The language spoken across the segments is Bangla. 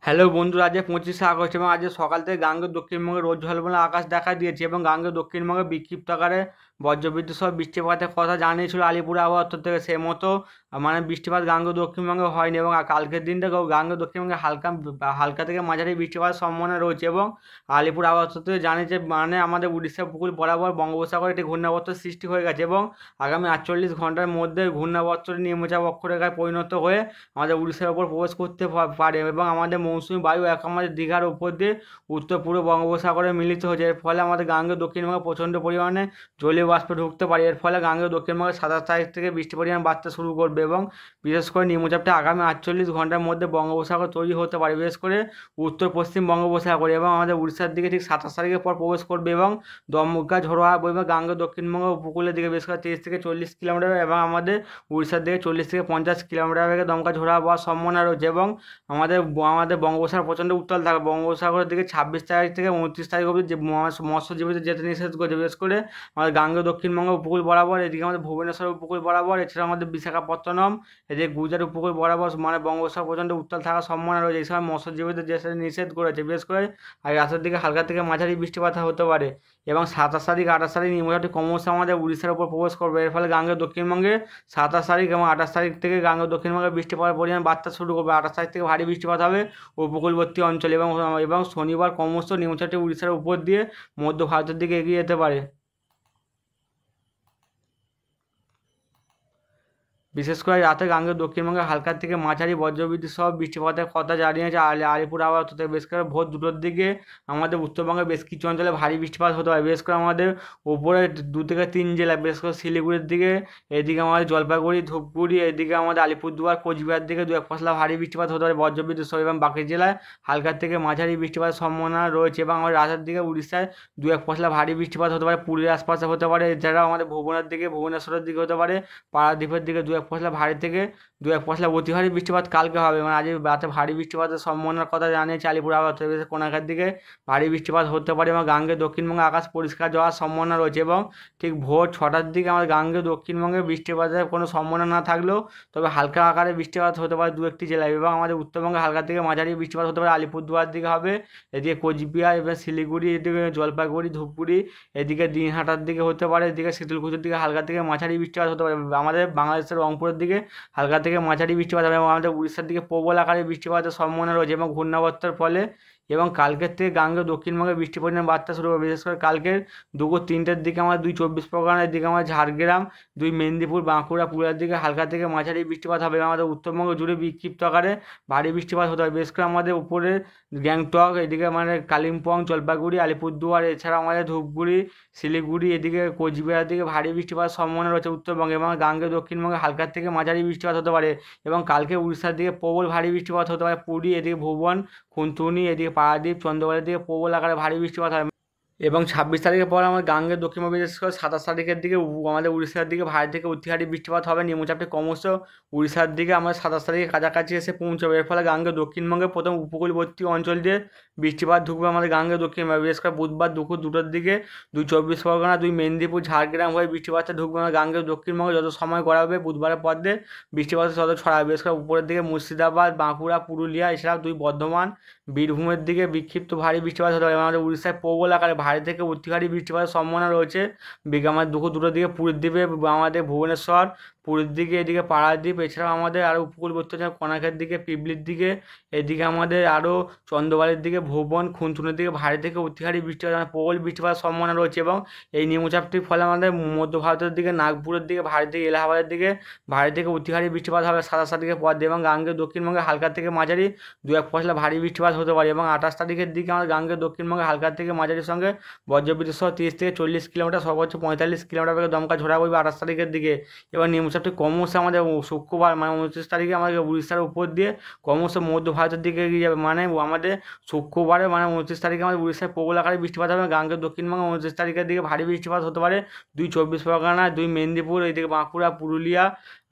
হ্যালো বন্ধুরা, আজ 25শে আগস্ট এবং আজ সকাল থেকে গাঙ্গেয় দক্ষিণবঙ্গে রোদ ঝলমলে আকাশ দেখা দিয়েছে এবং গাঙ্গেয় দক্ষিণবঙ্গে বিক্ষিপ্ত আকারে বজ্রবিদ্যুৎ সহ বৃষ্টিপাতের কথা জানিয়েছিল আলিপুর আবহাওয়া দপ্তর থেকে। সে মতো বৃষ্টিপাত গাঙ্গেয় দক্ষিণবঙ্গে হয়নি এবং কালকের দিনটাকেও গাঙ্গেয় দক্ষিণবঙ্গে হালকা হালকা থেকে মাঝারি বৃষ্টিপাতের সম্ভাবনা রয়েছে এবং আলিপুর আবহাওয়া দপ্তর থেকে জানিয়েছে আমাদের উড়িষ্যা উপকূল বরাবর বঙ্গোপসাগরে একটি ঘূর্ণাবর্ত সৃষ্টি হয়ে গেছে এবং আগামী 48 ঘন্টার মধ্যে ঘূর্ণাবর্তটি নিম্নচাপ অক্ষরেখায় পরিণত হয়ে আমাদের উড়িষ্যার ওপর প্রবেশ করতে পারে এবং আমাদের মৌসুমী বায়ু আমাদের দীঘার উপর দিয়ে উত্তর পূর্ব বঙ্গোপসাগরে মিলিত হয়েছে। এর ফলে আমাদের গাঙ্গেয় দক্ষিণবঙ্গে প্রচণ্ড পরিমাণে জলীয় বাষ্প ঢুকতে পারে। এর ফলে গাঙ্গেয় দক্ষিণবঙ্গে 27 তারিখ থেকে বৃষ্টির পরিমাণ বাড়তে শুরু করবে এবং বিশেষ করে নিম্নচাপটা আগামী 48 ঘন্টার মধ্যে বঙ্গোপসাগর তৈরি হতে পারে, বিশেষ করে উত্তর পশ্চিম বঙ্গোপসাগরে, এবং আমাদের উড়িষ্যার দিকে ঠিক 27 তারিখের পর প্রবেশ করবে এবং দমকা ঝোড়ো হাওয়া বইবে গাঙ্গেয় দক্ষিণবঙ্গ উপকূলের দিকে বিশেষ করে 30 থেকে 40 কিলোমিটার এবং আমাদের উড়িষ্যার দিকে 40 থেকে 50 কিলোমিটার বেগে দমকা ঝোড়ো হাওয়া হওয়ার সম্ভাবনা রয়েছে এবং আমাদের আমাদের বঙ্গোপসাগর প্রচণ্ড উত্তাল থাকবে। বঙ্গোপসাগরের দিকে 26 তারিখ থেকে 29 তারিখ অবধি যে মৎস্যজীবীদের যেতে নিষেধ করেছে, বিশেষ করে আমাদের গাঙ্গেয় দক্ষিণবঙ্গ উপকূল বরাবর, এদিকে আমাদের ভুবনেশ্বর উপকূল বরাবর, এছাড়া আমাদের বিশাখাপত্তনম, এদিকে গুজরাট উপকূল বরাবর বঙ্গোপসাগর প্রচণ্ড উত্তাল থাকার সম্ভাবনা রয়েছে। এই সময় মৎস্যজীবীদের যেতে নিষেধ করেছে, বিশেষ করে আর রাতের দিকে হালকা থেকে মাঝারি বৃষ্টিপাত হতে পারে এবং 27 তারিখ 28 তারিখ নিম্নচাপটি ক্রমশ আমাদের উড়িষ্যার উপর প্রবেশ করবে। এর ফলে গাঙ্গেয় দক্ষিণবঙ্গে 27 তারিখ এবং 28 তারিখ থেকে গাঙ্গেয় দক্ষিণবঙ্গে বৃষ্টিপাতের পরিমাণ বাড়তে শুরু করবে। 28 তারিখ থেকে ভারী বৃষ্টিপাত হবে উপকূলবর্তী অঞ্চলে এবং এবং শনিবার ক্রমশ নিম্নচাপটি উড়িষ্যার উপর দিয়ে মধ্য ভারতের দিকে এগিয়ে যেতে পারে। বিশেষ করে রাতে গাঙ্গেয় দক্ষিণবঙ্গে হালকা থেকে মাঝারি বজ্রবিদ্যুৎ সহ বৃষ্টিপাতের কথা জানিয়েছে আলিপুর আবহাওয়া দপ্তর থেকে। বিশেষ করে ভোর 2টোর দিকে আমাদের উত্তরবঙ্গের বেশ কিছু অঞ্চলে ভারী বৃষ্টিপাত হতে পারে, বিশেষ করে আমাদের উপরে 2 থেকে 3 জেলা, বিশেষ করে শিলিগুড়ির দিকে, এদিকে আমাদের জলপাইগুড়ি, ধূপগুড়ি, এদিকে আমাদের আলিপুরদুয়ার, কোচবিহার দিকে 2-1 পশলা ভারী বৃষ্টিপাত হতে পারে বজ্রবিদ্যুৎ সহ এবং বাকি জেলায় হালকা থেকে মাঝারি বৃষ্টিপাতের সম্ভাবনা রয়েছে এবং আমাদের রাতের দিকে উড়িষ্যায় 2-1 পশলা ভারী বৃষ্টিপাত হতে পারে, পুরীর আশপাশে হতে পারে, এছাড়াও আমাদের ভুবনেশ্বরের দিকে হতে পারে, পারাদ্বীপের দিকে 2-1 পশলা ভারী থেকে 2-1 পশলা অতি ভারী বৃষ্টিপাত কালকে হবে। আজ রাতে ভারী বৃষ্টিপাতের সম্ভাবনার কথা জানিয়েছে আলিপুর আবহাওয়া দপ্তর। বিশেষ কোনাঘাট দিকে ভারী বৃষ্টিপাত হতে পারে এবং গাঙ্গেয় দক্ষিণবঙ্গে আকাশ পরিষ্কার যাওয়ার সম্ভাবনা রয়েছে এবং ঠিক ভোর 6টার দিকে আমাদের গাঙ্গেয় দক্ষিণবঙ্গে বৃষ্টিপাতের কোনো সম্ভাবনা না থাকলেও তবে হালকা আকারে বৃষ্টিপাত হতে পারে 2-1টি জেলায় এবং আমাদের উত্তরবঙ্গে হালকা থেকে মাঝারি বৃষ্টিপাত হতে পারে আলিপুরদুয়ার দিকে হবে, এদিকে কোচবিহার এবং শিলিগুড়ি, এদিকে জলপাইগুড়ি, ধূপগুড়ি, এদিকে দিনহাটার দিকে হতে পারে, এদিকে শীতলকুচির দিকে হালকা থেকে মাঝারি বৃষ্টিপাত হতে পারে। আমাদের বাংলাদেশের রংপুরের দিকে হালকা থেকে মাঝারি বৃষ্টিপাত হবে এবং আমাদের উড়িষ্যার দিকে প্রবল আকারে বৃষ্টিপাতের সম্ভাবনা রয়েছে এবং ঘূর্ণাবর্তের ফলে এবং কালকের থেকে গাঙ্গেয় দক্ষিণবঙ্গে বৃষ্টির পরিমাণ বাড়তে শুরু হবে। বিশেষ করে কালকের দুপুর 3টের দিকে আমাদের 2 24 পরগনার দিকে আমাদের ঝাড়গ্রাম, 2 মেদিনীপুর, বাঁকুড়া, পুরুলিয়ার দিকে হালকা থেকে মাঝারি বৃষ্টিপাত হবে এবং আমাদের উত্তরবঙ্গ জুড়ে বিক্ষিপ্ত আকারে ভারী বৃষ্টিপাত হতে হবে। বিশেষ করে আমাদের উপরে গ্যাংটক, এদিকে কালিম্পং, জলপাইগুড়ি, আলিপুরদুয়ার, এছাড়া আমাদের ধূপগুড়ি, শিলিগুড়ি, এদিকে কোচবিহার দিকে ভারী বৃষ্টিপাতের সম্ভাবনা রয়েছে উত্তরবঙ্গে এবং গাঙ্গেয় দক্ষিণবঙ্গে হালকা থেকে মাঝারি বৃষ্টিপাত হতে পারে এবং কালকে উড়িষ্যার দিকে প্রবল ভারী বৃষ্টিপাত হতে পারে। পুরী, এদিকে ভুবন, খুনতুনি, এদিকে পারাদ্বীপ, চন্দ্রকোনার দিকে প্রবল আকারে ভারী বৃষ্টিপাত হয় এবং 26 তারিখের পর আমার গাঙ্গেয় দক্ষিণবঙ্গে বিশেষ করে 27 তারিখের দিকে আমাদের উড়িষ্যার দিকে ভারী থেকে অতি ভারী বৃষ্টিপাত হবে। নিম্নচাপটি ক্রমশ উড়িষ্যার দিকে আমাদের 27 তারিখের কাছাকাছি এসে পৌঁছবে। এর ফলে গাঙ্গেয় দক্ষিণবঙ্গে প্রথম উপকূলবর্তী অঞ্চল দিয়ে বৃষ্টিপাত ঢুকবে আমাদের গাঙ্গেয় দক্ষিণবঙ্গে। বিশেষ করে বুধবার দুপুর 2টোর দিকে 2 24 পরগনা, 2 মেদিনীপুর, ঝাড়গ্রাম হয়ে বৃষ্টিপাতটা ঢুকবে আমাদের গাঙ্গেয় দক্ষিণবঙ্গে। যত সময় গড়াবে বুধবারের পর দিয়ে বৃষ্টিপাত তত ছড়াবে। বিশেষ করে উপরের দিকে মুর্শিদাবাদ, বাঁকুড়া, পুরুলিয়া, এছাড়াও 2 বর্ধমান, বীরভূমের দিকে বিক্ষিপ্ত ভারী বৃষ্টিপাত হতে পারে। আমাদের উড়িষ্যায় প্রবল আকারে ভারী থেকে অতি ভারী বৃষ্টিপাতের সম্ভাবনা রয়েছে। আমাদের দুপুর 2টোর দিকে পুরীর দ্বীপে, আমাদের ভুবনেশ্বর, পুরীর দিকে, এদিকে পারাদ্বীপ, এছাড়াও আমাদের আরও উপকূলবর্তী কোনাঘাটের দিকে, পিপলির দিকে, এদিকে আমাদের আরও চন্দ্রবাড়ির দিকে, ভুবন, খুনতুনের দিকে ভারী থেকে অতি ভারী বৃষ্টিপাত প্রবল বৃষ্টিপাতের সম্ভাবনা রয়েছে এবং এই নিম্নচাপটির ফলে আমাদের মধ্য ভারতের দিকে, নাগপুরের দিকে ভারী থেকে, এলাহাবাদের দিকে ভারী থেকে অতি ভারী বৃষ্টিপাত হবে 27 তারিখের পর দিয়ে এবং গাঙ্গেয় দক্ষিণবঙ্গে হালকা থেকে মাঝারি 2-1 পশলা ভারী বৃষ্টিপাত হতে পারে এবং 28 তারিখের দিকে আমাদের গাঙ্গেয় দক্ষিণবঙ্গে হালকা থেকে মাঝারির সঙ্গে বজ্রবিদ্যুৎ সহ 30 থেকে 40 কিলোমিটার, সর্বোচ্চ 45 কিলোমিটার বেগে দমকা ঝোড়া বইবে 28 তারিখের দিকে। এবার নিম্নচাপটি ক্রমশ আমাদের শুক্রবার 29 তারিখে আমাদের উড়িষ্যার উপর দিয়ে ক্রমশ মধ্য ভারতের দিকে এগিয়ে যাবে। আমাদের শুক্রবারে 29 তারিখে আমাদের উড়িষ্যায় প্রবল আকারে বৃষ্টিপাত হবে। গাঙ্গেয় দক্ষিণবঙ্গে 29 তারিখের দিকে ভারী বৃষ্টিপাত হতে পারে 2 24 পরগনা, 2 মেদিনীপুর, এইদিকে বাঁকুড়া, পুরুলিয়া,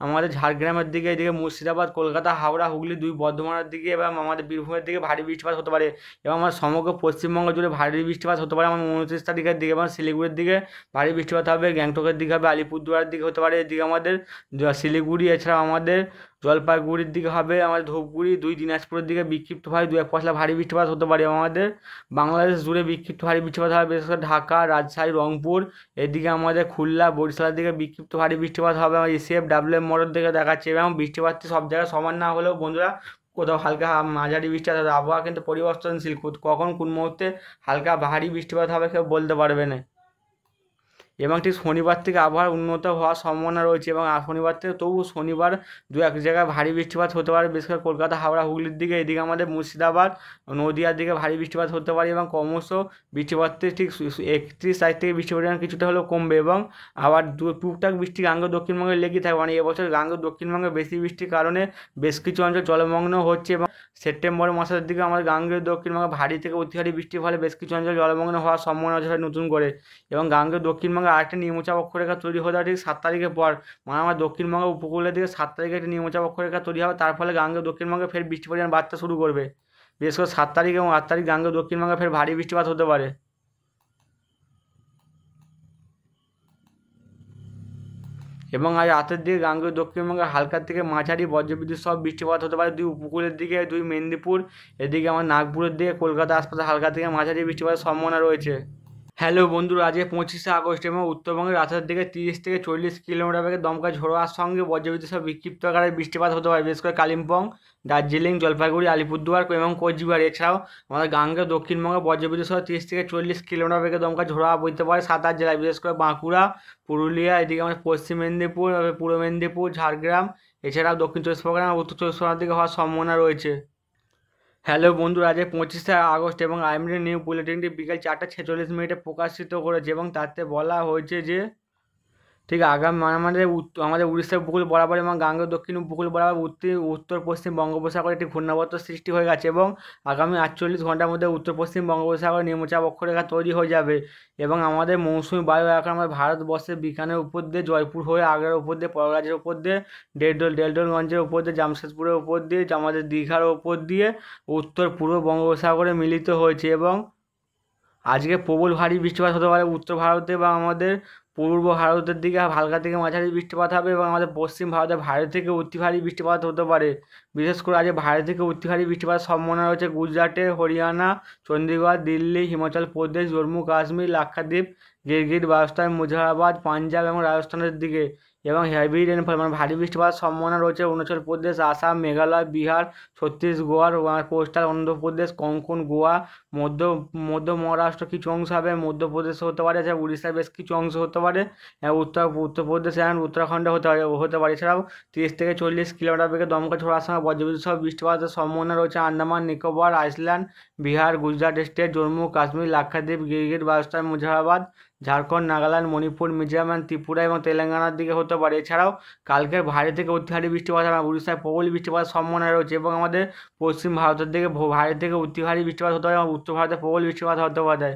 আমাদের ঝাড়গ্রামের দিকে, এদিকে মুর্শিদাবাদ, কলকাতা, হাওড়া, হুগলি, 2 বর্ধমানের দিকে এবং আমাদের বীরভূমের দিকে ভারী বৃষ্টিপাত হতে পারে এবং আমার সমগ্র পশ্চিমবঙ্গ জুড়ে ভারী বৃষ্টিপাত হতে পারে আমার 29 তারিখের দিকে এবং শিলিগুড়ির দিকে ভারী বৃষ্টিপাত হবে, গ্যাংটকের দিকে হবে, আলিপুরদুয়ারের দিকে হতে পারে, এদিকে আমাদের শিলিগুড়ি, এছাড়াও আমাদের জলপাইগুড়ির দিকে হবে, আমাদের ধূপগুড়ি, 2 দিনাজপুরের দিকে বিক্ষিপ্ত ভারী 2-1 পশলা ভারী বৃষ্টিপাত হতে পারে। এবং আমাদের বাংলাদেশ জুড়ে বিক্ষিপ্ত ভারী বৃষ্টিপাত হবে, বিশেষ করে ঢাকা, রাজশাহী, রংপুর, এদিকে আমাদের খুলনা, বরিশালের দিকে বিক্ষিপ্ত ভারী বৃষ্টিপাত হবে। আমার ইসিএফ ডাব্লিউএম মডেল থেকে দেখাচ্ছে। এবং বৃষ্টিপাতটি সব জায়গায় সমান না হলেও বন্ধুরা কোথাও হালকা মাঝারি বৃষ্টিপাত হবে। আবহাওয়া কিন্তু পরিবর্তনশীল, কখন কোন মুহূর্তে হালকা ভারী বৃষ্টিপাত হবে কেউ বলতে পারবে না। এবং ঠিক শনিবার থেকে আবহাওয়ার উন্নত হওয়ার সম্ভাবনা রয়েছে। এবং শনিবার থেকে তবু শনিবার 2-1 জায়গায় ভারী বৃষ্টিপাত হতে পারে, বিশেষ করে কলকাতা, হাওড়া, হুগলির দিকে, এদিকে আমাদের মুর্শিদাবাদ, নদিয়ার দিকে ভারী বৃষ্টিপাত হতে পারে। এবং ক্রমশ বৃষ্টিপাতটি ঠিক 31 তারিখ থেকে বৃষ্টির পরিমাণ কিছুটা হলেও কমবে। এবং আবার টুকটাক বৃষ্টি গাঙ্গেয় দক্ষিণবঙ্গে লেগে থাকবে। মানে এবছর গাঙ্গেয় দক্ষিণবঙ্গে বেশি বৃষ্টির কারণে বেশ কিছু অঞ্চল জলমগ্ন হচ্ছে। এবং সেপ্টেম্বর মাসের দিকে আমাদের গাঙ্গেয় দক্ষিণবঙ্গে ভারী থেকে অতি ভারী বৃষ্টির ফলে বেশ কিছু অঞ্চল জলমগ্ন হওয়ার সম্ভাবনা আছে নতুন করে। এবং গাঙ্গেয় দক্ষিণবঙ্গে আরেকটা নিম্নচাপ অক্ষরেখা তৈরি হতে হয় ঠিক 7 তারিখের পর। মানে আমার দক্ষিণবঙ্গের উপকূলের দিকে 7 তারিখে একটা নিম্নচাপ অক্ষরেখা তৈরি হবে, তার ফলে গাঙ্গেয় দক্ষিণবঙ্গে ফের বৃষ্টির পরিমাণ বাড়তে শুরু করবে। বিশেষ করে 7 তারিখ এবং 8 তারিখ গাঙ্গেয় দক্ষিণবঙ্গে ফের ভারী বৃষ্টিপাত হতে পারে। এবং আজ রাতের দিকে গাঙ্গেয় দক্ষিণবঙ্গে হালকা থেকে মাঝারি বজ্রবিদ্যুৎ সহ বৃষ্টিপাত হতে পারে 2 উপকূলের দিকে, 2 মেদিনীপুর, এদিকে আমার নাগপুরের দিকে, কলকাতা আশপাশে হালকা থেকে মাঝারি বৃষ্টিপাতের সম্ভাবনা রয়েছে। হ্যালো বন্ধুরা, আজকে 25শে আগস্ট এবং উত্তরবঙ্গের রাতের দিকে 30 থেকে 40 কিলোমিটার বেগে দমকা ঝোড়ো হওয়ার সঙ্গে বজ্রবিদ্যুৎ সহ বিক্ষিপ্ত আকারে বৃষ্টিপাত হতে পারে, বিশেষ করে কালিম্পং, দার্জিলিং, জলপাইগুড়ি, আলিপুরদুয়ার এবং কোচবিহার। এছাড়াও আমাদের গাঙ্গেয় দক্ষিণবঙ্গে বজ্রবিদ্যুৎ সহ 30 থেকে 40 কিলোমিটার বেগে দমকা ঝোড়ো হাওয়া বইতে পারে 7-8 জেলায়, বিশেষ করে বাঁকুড়া, পুরুলিয়া, এদিকে আমাদের পশ্চিম মেদিনীপুর, পূর্ব মেদিনীপুর, ঝাড়গ্রাম, এছাড়াও দক্ষিণ 24 পরগনা, উত্তর 24 পরগনার দিকে হওয়ার সম্ভাবনা রয়েছে। হ্যালো বন্ধুরা, আজ 25শে আগস্ট এবং আইএমডি নিউ বুলেটিনটি বিকেল 4:46 প্রকাশিত করেছে। এবং তাতে বলা হয়েছে যে ঠিক আগামী আমাদের উড়িষ্যার উপকূল বরাবর এবং গাঙ্গেয় দক্ষিণ উপকূল বরাবর উত্তর পশ্চিম বঙ্গোপসাগরে একটি ঘূর্ণাবর্ত সৃষ্টি হয়ে গেছে। এবং আগামী 48 ঘন্টার মধ্যে উত্তর পশ্চিম বঙ্গোপসাগরে নিম্নচাপ অক্ষরেখা তৈরি হয়ে যাবে। এবং আমাদের মৌসুমি বায়ু এখন আমাদের ভারতবর্ষের বিকানের উপর দিয়ে, জয়পুর হয়ে আগ্রার উপর দিয়ে, প্রয়াগরাজের উপর দিয়ে, ডেলডোলগঞ্জের উপর দিয়ে, জামশেদপুরের উপর দিয়ে, আমাদের দীঘার উপর দিয়ে উত্তর পূর্ব বঙ্গোপসাগরে মিলিত হয়েছে। এবং আজকে প্রবল ভারী বৃষ্টিপাত হতে পারে উত্তর ভারতে বা আমাদের পূর্ব ভারতের দিকে হালকা থেকে মাঝারি বৃষ্টিপাত হবে। এবং আমাদের পশ্চিম ভারতে ভারী থেকে অতি ভারী বৃষ্টিপাত হতে পারে। বিশেষ করে আজ ভারী থেকে অতি ভারী বৃষ্টিপাতের সম্ভাবনা রয়েছে গুজরাটে, হরিয়ানা, চণ্ডীগড়, দিল্লি, হিমাচল প্রদেশ, জম্মু কাশ্মীর, লাক্ষাদ্বীপ, গিরগিট, বালুচিস্তান, মুজাফরবাদ, পাঞ্জাব এবং রাজস্থানের দিকে। এবং হেভি রেনফল মানে ভারী বৃষ্টিপাতের সম্ভাবনা রয়েছে অরুণাচল প্রদেশ, আসাম, মেঘালয়, বিহার, ছত্তিশগড়, কোস্টাল অন্ধ্রপ্রদেশ, কোঙ্কণ, গোয়া, মধ্য মধ্য মহারাষ্ট্র কিছু অংশ হবে, মধ্যপ্রদেশ হতে পারে, এছাড়া উড়িষ্যার বেশ কিছু অংশ হতে পারে, উত্তরপ্রদেশ এবং উত্তরাখণ্ডে হতে পারে। এছাড়াও 30 থেকে 40 কিলোমিটার বেগে দমকা ঝোড়ার সঙ্গে বজ্রবিদ্যুৎ সহ বৃষ্টিপাতের সম্ভাবনা রয়েছে আন্দামান নিকোবর, আইসল্যান্ড, বিহার, গুজরাট স্টেট, জম্মু কাশ্মীর, লাক্ষাদ্বীপ, গিরগিট, বালুচিস্তান, মুজাফরবাদ, ঝাড়খণ্ড, নাগাল্যান্ড, মণিপুর, মিজোরাম, ত্রিপুরা এবং তেলেঙ্গানার দিকে হতে পারে। এছাড়াও কালকের ভারী থেকে অতি ভারী বৃষ্টিপাত হবে, উড়িষ্যায় প্রবল বৃষ্টিপাতের সম্ভাবনা রয়েছে। এবং আমাদের পশ্চিম ভারতের দিকে ভারী থেকে অতি ভারী বৃষ্টিপাত হতে পারে এবং উত্তর ভারতে প্রবল বৃষ্টিপাত হতে পারে।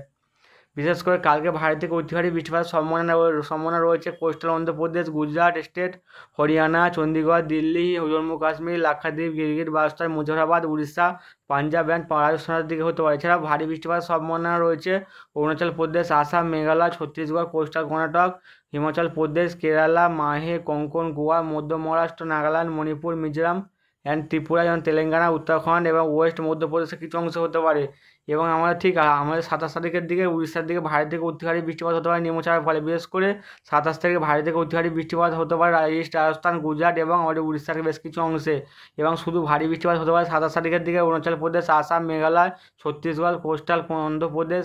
বিশেষ করে কালকে ভারী থেকে অতি ভারী বৃষ্টিপাতের সম্ভাবনা রয়েছে কোস্টাল অন্ধ্রপ্রদেশ, গুজরাট স্টেট, হরিয়ানা, চণ্ডীগড়, দিল্লি, জম্মু কাশ্মীর, লাক্ষাদ্বীপ, গিরগিট, বালুচিস্তান, মুজাফরবাদ, উড়িষ্যা, পাঞ্জাব এবং রাজস্থানের দিকে হতে পারে। এছাড়াও ভারী বৃষ্টিপাতের সম্ভাবনা রয়েছে অরুণাচল প্রদেশ, আসাম, মেঘালয়, ছত্তিশগড়, কোস্টাল কর্ণাটক, হিমাচল প্রদেশ, কেরালা, মাহে, কোঙ্কণ, গোয়া, মধ্য মহারাষ্ট্র, নাগাল্যান্ড, মণিপুর, মিজোরাম অ্যান্ড ত্রিপুরা, যেমন তেলেঙ্গানা, উত্তরাখণ্ড এবং ওয়েস্ট মধ্যপ্রদেশের কিছু অংশ হতে পারে। এবং আমাদের 27 তারিখের দিকে উড়িষ্যার দিকে ভারী থেকে অতি ভারী বৃষ্টিপাত হতে পারে নিম্নচাপের ফলে। বিশেষ করে 27 তারিখে ভারী থেকে অতি ভারী বৃষ্টিপাত হতে পারে ইস্ট রাজস্থান, গুজরাট এবং আমাদের উড়িষ্যার বেশ কিছু অংশে। এবং শুধু ভারী বৃষ্টিপাত হতে পারে 27 তারিখের দিকে অরুণাচল প্রদেশ, আসাম, মেঘালয়, ছত্তিশগড়, কোস্টাল অন্ধ্রপ্রদেশ,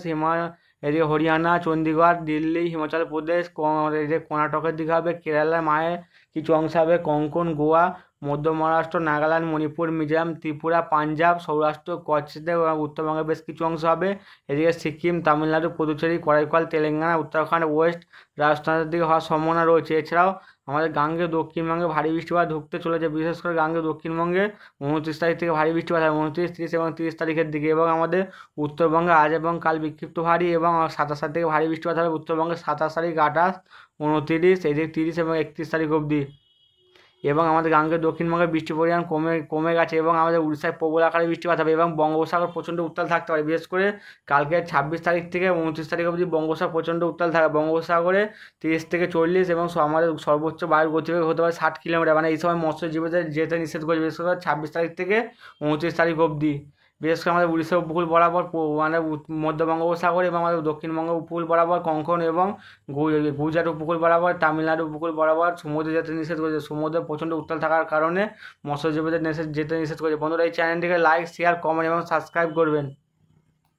এদিকে হরিয়ানা, চণ্ডীগড়, দিল্লি, হিমাচল প্রদেশ, এদিকে কর্ণাটকের দিকে হবে, কেরালা, মাহে কিছু অংশ হবে, কোঙ্কণ, গোয়া, মধ্য মহারাষ্ট্র, নাগাল্যান্ড, মণিপুর, মিজোরাম, ত্রিপুরা, পাঞ্জাব, সৌরাষ্ট্র, কচ্ছতে এবং উত্তরবঙ্গের বেশ কিছু অংশ হবে। এদিকে সিকিম, তামিলনাড়ু, পুদুচেরি, করাইকাল, তেলেঙ্গানা, উত্তরাখণ্ড, ওয়েস্ট রাজস্থানের দিকে হওয়ার সম্ভাবনা রয়েছে। এছাড়াও আমাদের গাঙ্গেয় দক্ষিণবঙ্গে ভারী বৃষ্টিপাত ঢুকতে চলেছে, বিশেষ করে গাঙ্গেয় দক্ষিণবঙ্গে 29 তারিখ থেকে ভারী বৃষ্টিপাত হবে, 29, 30 এবং 30 তারিখের দিকে। এবং আমাদের উত্তরবঙ্গে আজ এবং কাল বিক্ষিপ্ত ভারী এবং 27 তারিখ থেকে ভারী বৃষ্টিপাত হবে উত্তরবঙ্গে 27 তারিখ, 28, 29, এদিকে 30 এবং 31 তারিখ অবধি। এবং আমাদের গাঙ্গেয় দক্ষিণবঙ্গে বৃষ্টির পরিমাণ কমে গেছে এবং আমাদের উড়িষ্যায় প্রবল আকারে বৃষ্টিপাত হবে এবং বঙ্গোপসাগর প্রচণ্ড উত্তাল থাকতে পারে। বিশেষ করে কালকে 26 তারিখ থেকে 29 তারিখ অবধি বঙ্গোপসাগর প্রচণ্ড উত্তাল থাকে। বঙ্গোপসাগরে 30 থেকে 40 এবং আমাদের সর্বোচ্চ বায়ুর গতিবেগ হতে পারে 60 কিলোমিটার। মানে এই সময় মৎস্যজীবীদের যেতে নিষেধ করেছে, বিশেষ করে 26 তারিখ থেকে 29 তারিখ অবধি। বিশেষ করে আমাদের উড়িষ্যা উপকূল বরাবর মানে মধ্য বঙ্গোপসাগর এবং আমাদের দক্ষিণবঙ্গ উপকূল বরাবর কঙ্কন এবং গুজরাট উপকূল বরাবর, তামিলনাড়ু উপকূল বরাবর সমুদ্রে যেতে নিষেধ করেছে। সমুদ্রে প্রচণ্ড উত্তাল থাকার কারণে মৎস্যজীবীদের যেতে নিষেধ করেছে। বন্ধুরা, এই চ্যানেলটিকে লাইক, শেয়ার, কমেন্ট এবং সাবস্ক্রাইব করবেন।